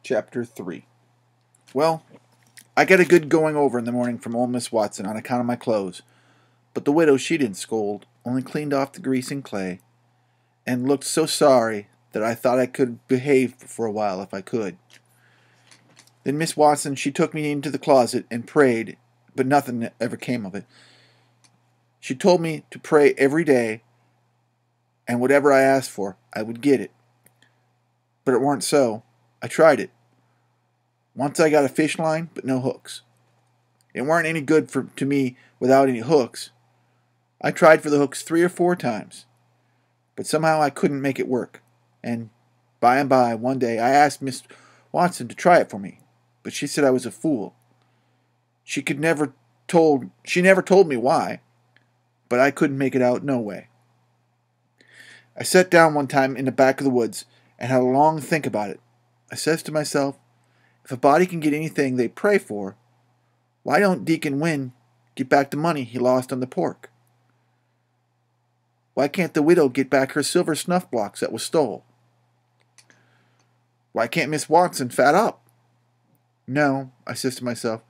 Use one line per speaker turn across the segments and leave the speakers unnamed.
Chapter 3. Well, I got a good going over in the morning from old Miss Watson on account of my clothes, but the widow she didn't scold, only cleaned off the grease and clay, and looked so sorry that I thought I could behave for a while if I could. Then Miss Watson she took me into the closet and prayed, but nothing ever came of it. She told me to pray every day, and whatever I asked for, I would get it. But it weren't so. I tried it. Once I got a fish line, but no hooks. It weren't any good to me without any hooks. I tried for the hooks 3 or 4 times, but somehow I couldn't make it work. And by, one day, I asked Miss Watson to try it for me, but she said I was a fool. She never told me why, but I couldn't make it out no way. I sat down one time in the back of the woods and had a long think about it. I says to myself, if a body can get anything they pray for, why don't Deacon Wynn get back the money he lost on the pork? Why can't the widow get back her silver snuff box that was stole? Why can't Miss Watson fat up? No, I says to myself,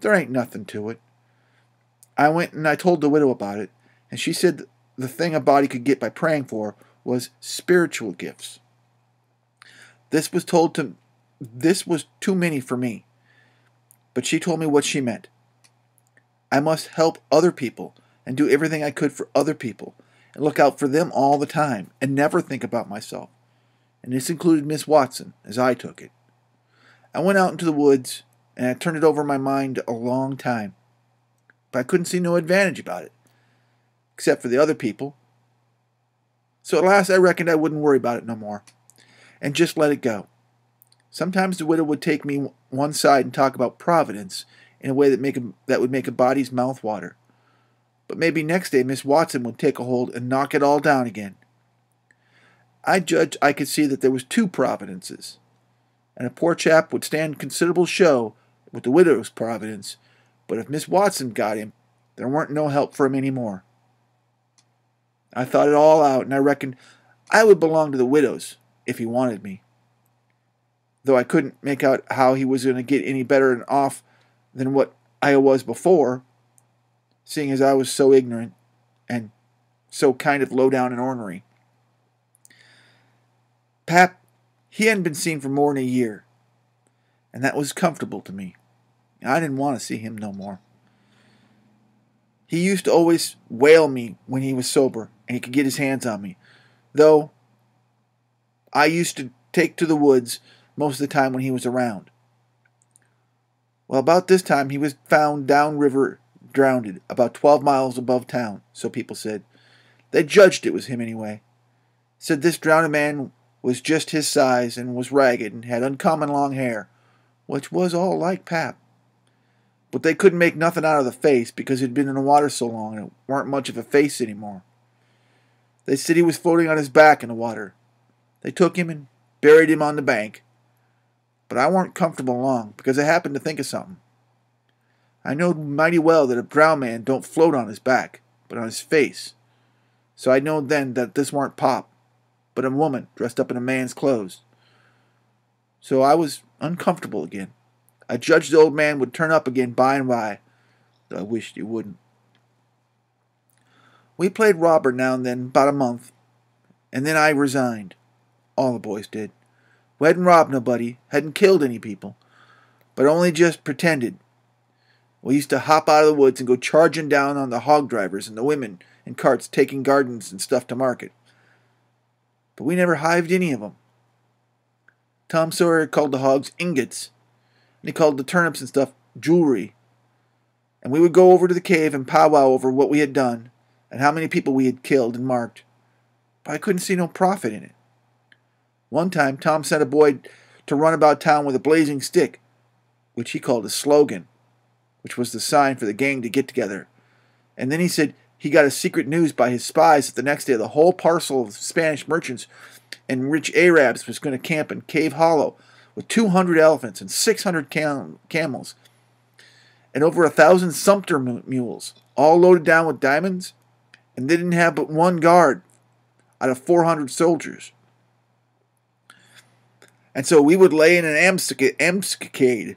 there ain't nothing to it. I went and I told the widow about it, and she said the thing a body could get by praying for was spiritual gifts. This was too many for me, but she told me what she meant. I must help other people and do everything I could for other people and look out for them all the time and never think about myself. And this included Miss Watson, as I took it. I went out into the woods and I turned it over in my mind a long time, but I couldn't see no advantage about it, except for the other people. So at last I reckoned I wouldn't worry about it no more and just let it go. Sometimes the widow would take me one side and talk about providence in a way that would make a body's mouth water. But maybe next day Miss Watson would take a hold and knock it all down again. I judged I could see that there was 2 providences, and a poor chap would stand considerable show with the widow's providence, but if Miss Watson got him, there weren't no help for him any more. I thought it all out, and I reckoned I would belong to the widow's if he wanted me, though I couldn't make out how he was going to get any better off than what I was before, seeing as I was so ignorant and so kind of low down and ornery. Pap, he hadn't been seen for more than a year, and that was comfortable to me. I didn't want to see him no more. He used to always whale me when he was sober and he could get his hands on me, though I used to take to the woods most of the time when he was around. Well, about this time he was found downriver drowned, about 12 miles above town, so people said. They judged it was him anyway. Said this drowned man was just his size and was ragged and had uncommon long hair, which was all like Pap. But they couldn't make nothing out of the face because he'd been in the water so long and it weren't much of a face anymore. They said he was floating on his back in the water. They took him and buried him on the bank. But I weren't comfortable long because I happened to think of something. I knowed mighty well that a drowned man don't float on his back, but on his face. So I knowed then that this weren't Pop, but a woman dressed up in a man's clothes. So I was uncomfortable again. I judged the old man would turn up again by and by, though I wished he wouldn't. We played robber now and then about a month, and then I resigned. All the boys did. We hadn't robbed nobody, hadn't killed any people, but only just pretended. We used to hop out of the woods and go charging down on the hog drivers and the women in carts taking gardens and stuff to market. But we never hived any of them. Tom Sawyer called the hogs ingots, and he called the turnips and stuff jewelry. And we would go over to the cave and powwow over what we had done and how many people we had killed and marked. But I couldn't see no profit in it. One time Tom sent a boy to run about town with a blazing stick, which he called a slogan, which was the sign for the gang to get together. And then he said he got a secret news by his spies that the next day the whole parcel of Spanish merchants and rich Arabs was going to camp in Cave Hollow with 200 elephants and 600 camels and over 1,000 sumpter mules, all loaded down with diamonds, and they didn't have but one guard out of 400 soldiers. And so we would lay in an ambuscade,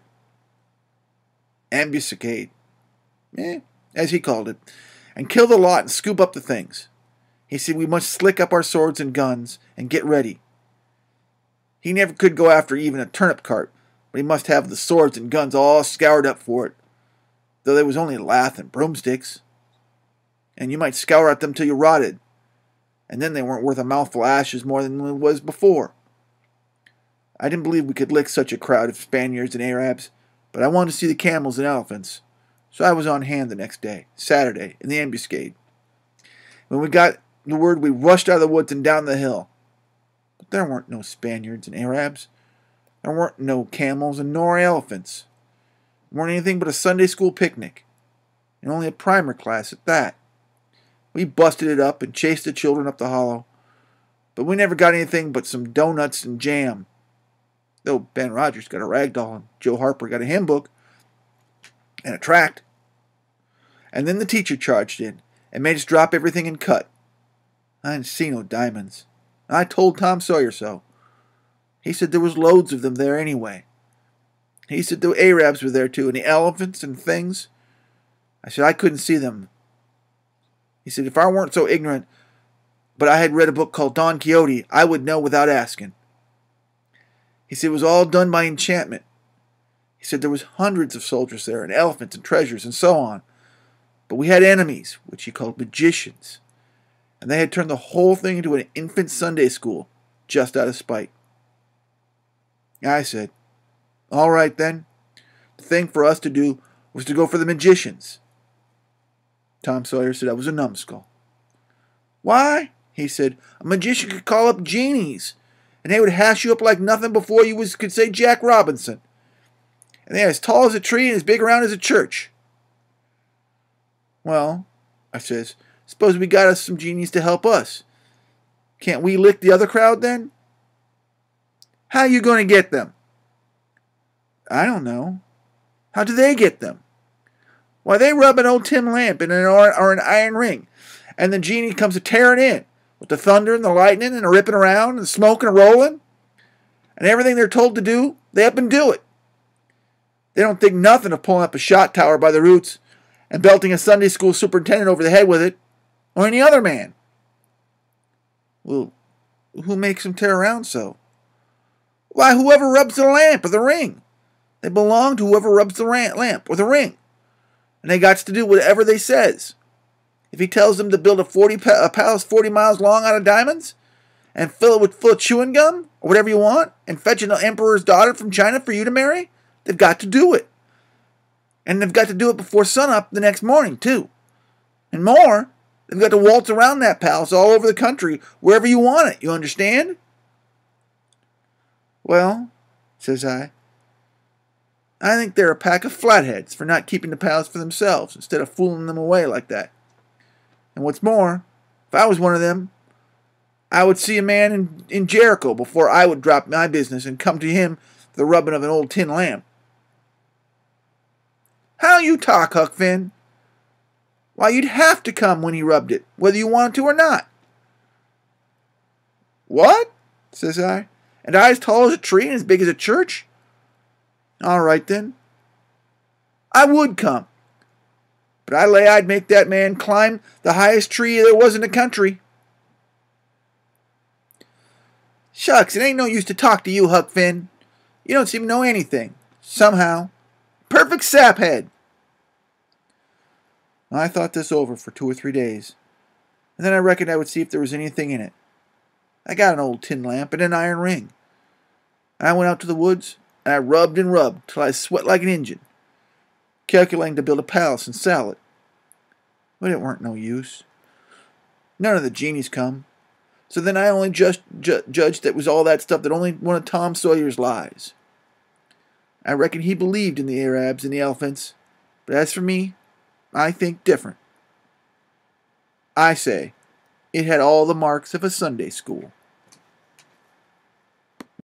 as he called it, and kill the lot and scoop up the things. He said we must slick up our swords and guns and get ready. He never could go after even a turnip cart, but he must have the swords and guns all scoured up for it, though they was only lath and broomsticks. And you might scour at them till you rotted, and then they weren't worth a mouthful of ashes more than it was before. I didn't believe we could lick such a crowd of Spaniards and Arabs, but I wanted to see the camels and elephants, so I was on hand the next day, Saturday, in the ambuscade. When we got the word, we rushed out of the woods and down the hill. But there weren't no Spaniards and Arabs. There weren't no camels and nor elephants. It weren't anything but a Sunday school picnic, and only a primer class at that. We busted it up and chased the children up the hollow, but we never got anything but some donuts and jam. Though Ben Rogers got a ragdoll and Joe Harper got a hymn book and a tract. And then the teacher charged in and made us drop everything and cut. I didn't see no diamonds. I told Tom Sawyer so. He said there was loads of them there anyway. He said the Arabs were there too, and the elephants and things. I said I couldn't see them. He said if I weren't so ignorant, but I had read a book called Don Quixote, I would know without asking. He said it was all done by enchantment. He said there was hundreds of soldiers there, and elephants and treasures and so on. But we had enemies, which he called magicians. And they had turned the whole thing into an infant Sunday school, just out of spite. I said, all right then. The thing for us to do was to go for the magicians. Tom Sawyer said I was a numbskull. Why? He said, a magician could call up genies, and they would hash you up like nothing before you could say Jack Robinson. And they're as tall as a tree and as big around as a church. Well, I says, suppose we got us some genies to help us. Can't we lick the other crowd then? How are you going to get them? I don't know. How do they get them? Why, they rub an old tin lamp in or an iron ring, and the genie comes a tearing in, with the thunder and the lightning and the ripping around and the smoking and rolling. And everything they're told to do, they up and do it. They don't think nothing of pulling up a shot tower by the roots and belting a Sunday school superintendent over the head with it, or any other man. Well, who makes them tear around so? Why, whoever rubs the lamp or the ring. They belong to whoever rubs the lamp or the ring. And they got to do whatever they says. If he tells them to build a palace 40 miles long out of diamonds, and fill it with full of chewing gum, or whatever you want, and fetch an emperor's daughter from China for you to marry, they've got to do it. And they've got to do it before sunup the next morning, too. And more, they've got to waltz around that palace all over the country, wherever you want it, you understand? Well, says I think they're a pack of flatheads for not keeping the palace for themselves, instead of fooling them away like that. And what's more, if I was one of them, I would see a man in Jericho before I would drop my business and come to him for the rubbing of an old tin lamp. How you talk, Huck Finn? Why, you'd have to come when he rubbed it, whether you wanted to or not. What? Says I. And I as tall as a tree and as big as a church? All right, then. I would come. But I lay I'd make that man climb the highest tree there was in the country. Shucks, it ain't no use to talk to you, Huck Finn. You don't seem to know anything. Somehow. Perfect saphead. I thought this over for 2 or 3 days, and then I reckoned I would see if there was anything in it. I got an old tin lamp and an iron ring. I went out to the woods, and I rubbed and rubbed till I sweat like an Injun, calculating to build a palace and sell it. But it weren't no use. None of the genies come. So then I only judged that was all that stuff, that only one of Tom Sawyer's lies. I reckon he believed in the Arabs and the elephants, but as for me, I think different. I say, it had all the marks of a Sunday school.